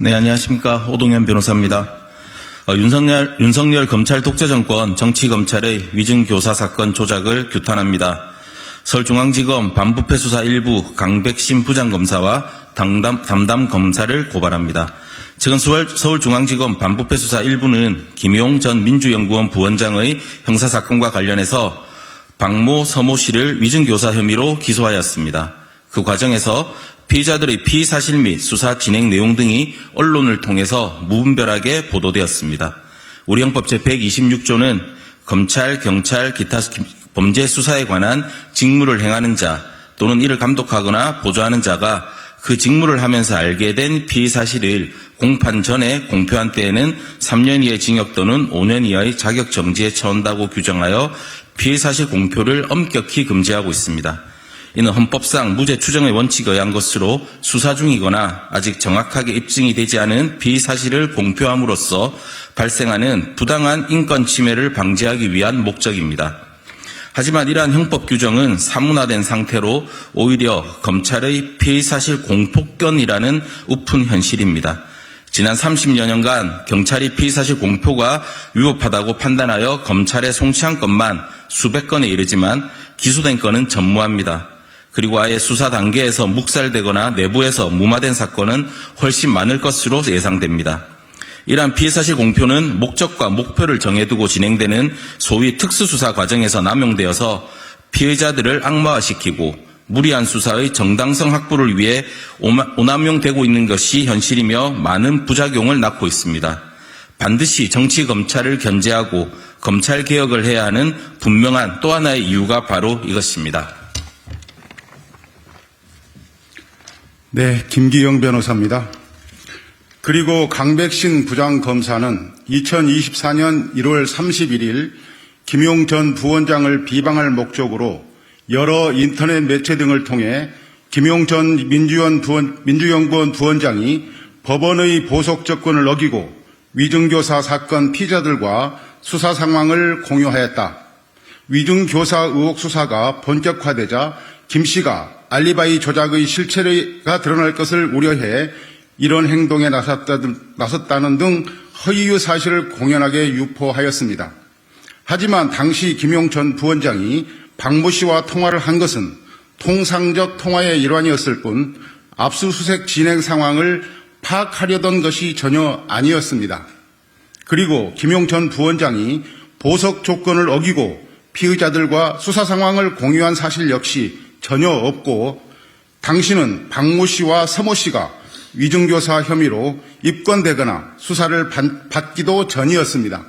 네, 안녕하십니까. 오동현 변호사입니다. 윤석열 검찰 독재정권 정치검찰의 위증교사 사건 조작을 규탄합니다. 서울중앙지검 반부패 수사 1부 강백신 부장검사와 담당 검사를 고발합니다. 최근 서울중앙지검 반부패 수사 1부는 김용 전 민주연구원 부원장의 형사사건과 관련해서 박모, 서모 씨를 위증교사 혐의로 기소하였습니다. 그 과정에서 피의자들의 피의사실 및 수사 진행 내용 등이 언론을 통해서 무분별하게 보도되었습니다. 우리 형법 제126조는 검찰, 경찰, 기타 범죄 수사에 관한 직무를 행하는 자 또는 이를 감독하거나 보조하는 자가 그 직무를 하면서 알게 된 피의사실을 공판 전에 공표한 때에는 3년 이하의 징역 또는 5년 이하의 자격정지에 처한다고 규정하여 피의사실 공표를 엄격히 금지하고 있습니다. 이는 헌법상 무죄 추정의 원칙에 의한 것으로 수사 중이거나 아직 정확하게 입증이 되지 않은 피의사실을 공표함으로써 발생하는 부당한 인권 침해를 방지하기 위한 목적입니다. 하지만 이러한 형법 규정은 사문화된 상태로 오히려 검찰의 피의사실 공포권이라는 우픈 현실입니다. 지난 30여 년간 경찰이 피의사실 공표가 위법하다고 판단하여 검찰에 송치한 건만 수백 건에 이르지만 기소된 건은 전무합니다. 그리고 아예 수사 단계에서 묵살되거나 내부에서 무마된 사건은 훨씬 많을 것으로 예상됩니다. 이러한 피의사실 공표는 목적과 목표를 정해두고 진행되는 소위 특수수사 과정에서 남용되어서 피의자들을 악마화시키고 무리한 수사의 정당성 확보를 위해 오남용되고 있는 것이 현실이며 많은 부작용을 낳고 있습니다. 반드시 정치검찰을 견제하고 검찰개혁을 해야 하는 분명한 또 하나의 이유가 바로 이것입니다. 네, 김기영 변호사입니다. 그리고 강백신 부장검사는 2024년 1월 31일 김용 전 부원장을 비방할 목적으로 여러 인터넷 매체 등을 통해 김용 전 민주연구원 부원장이 법원의 보석 조건을 어기고 위증교사 사건 피의자들과 수사 상황을 공유하였다. 위증교사 의혹 수사가 본격화되자 김 씨가 알리바이 조작의 실체가 드러날 것을 우려해 이런 행동에 나섰다는 등 허위유 사실을 공연하게 유포하였습니다. 하지만 당시 김용 전 부원장이 박모 씨와 통화를 한 것은 통상적 통화의 일환이었을 뿐 압수수색 진행 상황을 파악하려던 것이 전혀 아니었습니다. 그리고 김용 전 부원장이 보석 조건을 어기고 피의자들과 수사 상황을 공유한 사실 역시 전혀 없고 당시는 박모 씨와 서모 씨가 위증교사 혐의로 입건되거나 수사를 받기도 전이었습니다.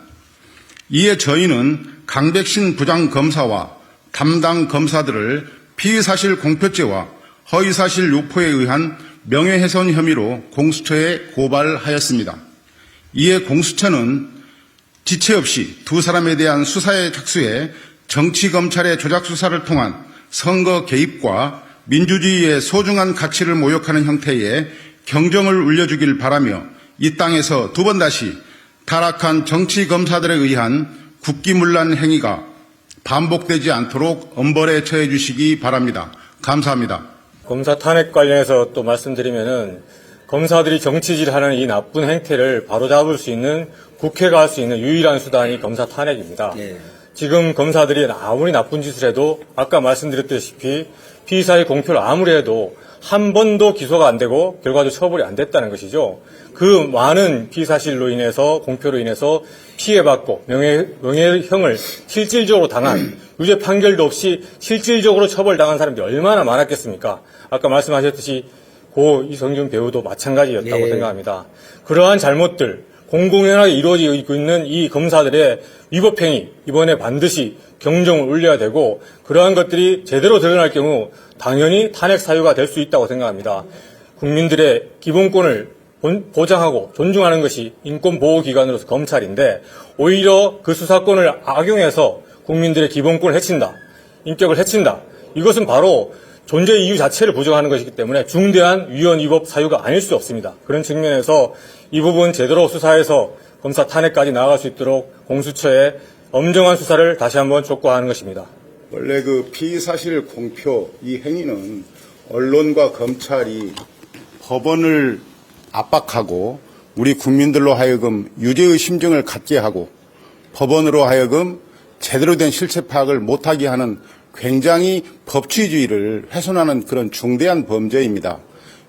이에 저희는 강백신 부장검사와 담당 검사들을 피의사실 공표죄와 허위사실 유포에 의한 명예훼손 혐의로 공수처에 고발하였습니다. 이에 공수처는 지체 없이 두 사람에 대한 수사에 착수해 정치검찰의 조작수사를 통한 선거 개입과 민주주의의 소중한 가치를 모욕하는 형태의 경종을 울려주길 바라며 이 땅에서 두 번 다시 타락한 정치검사들에 의한 국기문란 행위가 반복되지 않도록 엄벌에 처해 주시기 바랍니다. 감사합니다. 검사 탄핵 관련해서 또 말씀드리면은 검사들이 정치질하는 이 나쁜 행태를 바로잡을 수 있는 국회가 할 수 있는 유일한 수단이 검사 탄핵입니다. 네. 지금 검사들이 아무리 나쁜 짓을 해도 아까 말씀드렸다시피 피의사실 공표를 아무리 해도 한 번도 기소가 안 되고 결과도 처벌이 안 됐다는 것이죠. 그 많은 피의사실로 인해서 공표로 인해서 피해받고 명예형을 실질적으로 당한 유죄 판결도 없이 실질적으로 처벌당한 사람들이 얼마나 많았겠습니까? 아까 말씀하셨듯이 고 이성균 배우도 마찬가지였다고 생각합니다. 그러한 잘못들 공공연하게 이루어지고 있는 이 검사들의 위법행위 이번에 반드시 경종을 울려야 되고 그러한 것들이 제대로 드러날 경우 당연히 탄핵 사유가 될 수 있다고 생각합니다. 국민들의 기본권을 보장하고 존중하는 것이 인권보호기관으로서 검찰인데 오히려 그 수사권을 악용해서 국민들의 기본권을 해친다. 인격을 해친다. 이것은 바로 존재 이유 자체를 부정하는 것이기 때문에 중대한 위헌 위법 사유가 아닐 수 없습니다. 그런 측면에서 이 부분 제대로 수사해서 검사 탄핵까지 나아갈 수 있도록 공수처에 엄정한 수사를 다시 한번 촉구하는 것입니다. 원래 그 피의사실 공표 이 행위는 언론과 검찰이 법원을 압박하고 우리 국민들로 하여금 유죄의 심정을 갖게 하고 법원으로 하여금 제대로 된 실체 파악을 못하게 하는 굉장히 법치주의를 훼손하는 그런 중대한 범죄입니다.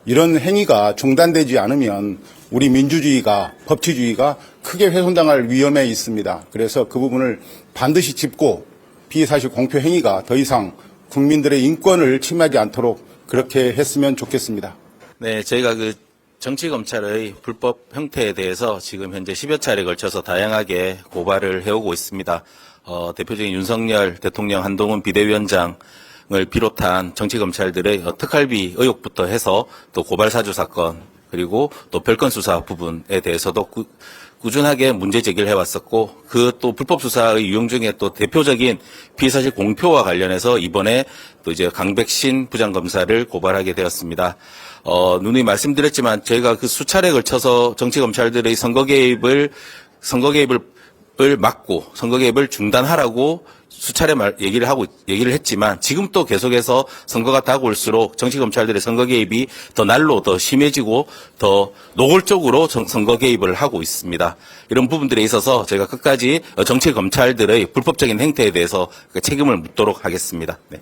이런 행위가 중단되지 않으면 우리 민주주의가 법치주의가 크게 훼손당할 위험에 있습니다. 그래서 그 부분을 반드시 짚고 피의사실 공표 행위가 더 이상 국민들의 인권을 침해하지 않도록 그렇게 했으면 좋겠습니다. 네, 저희가 그 정치검찰의 불법 형태에 대해서 지금 현재 10여 차례에 걸쳐서 다양하게 고발을 해오고 있습니다. 대표적인 윤석열 대통령, 한동훈 비대위원장을 비롯한 정치검찰들의 특활비 의혹부터 해서 또 고발사주 사건, 그리고 또 별건 수사 부분에 대해서도 꾸준하게 문제 제기를 해왔었고, 그 또 불법 수사의 유형 중에 또 대표적인 피의사실 공표와 관련해서 이번에 또 이제 강백신 부장검사를 고발하게 되었습니다. 누누이 말씀드렸지만 저희가 그 수차례에 걸쳐서 정치검찰들의 선거 개입을 막고 선거 개입을 중단하라고 수차례 얘기를 했지만 지금 또 계속해서 선거가 다가올수록 정치검찰들의 선거 개입이 더 날로 더 심해지고 더 노골적으로 선거 개입을 하고 있습니다. 이런 부분들에 있어서 저희가 끝까지 정치검찰들의 불법적인 행태에 대해서 책임을 묻도록 하겠습니다. 네.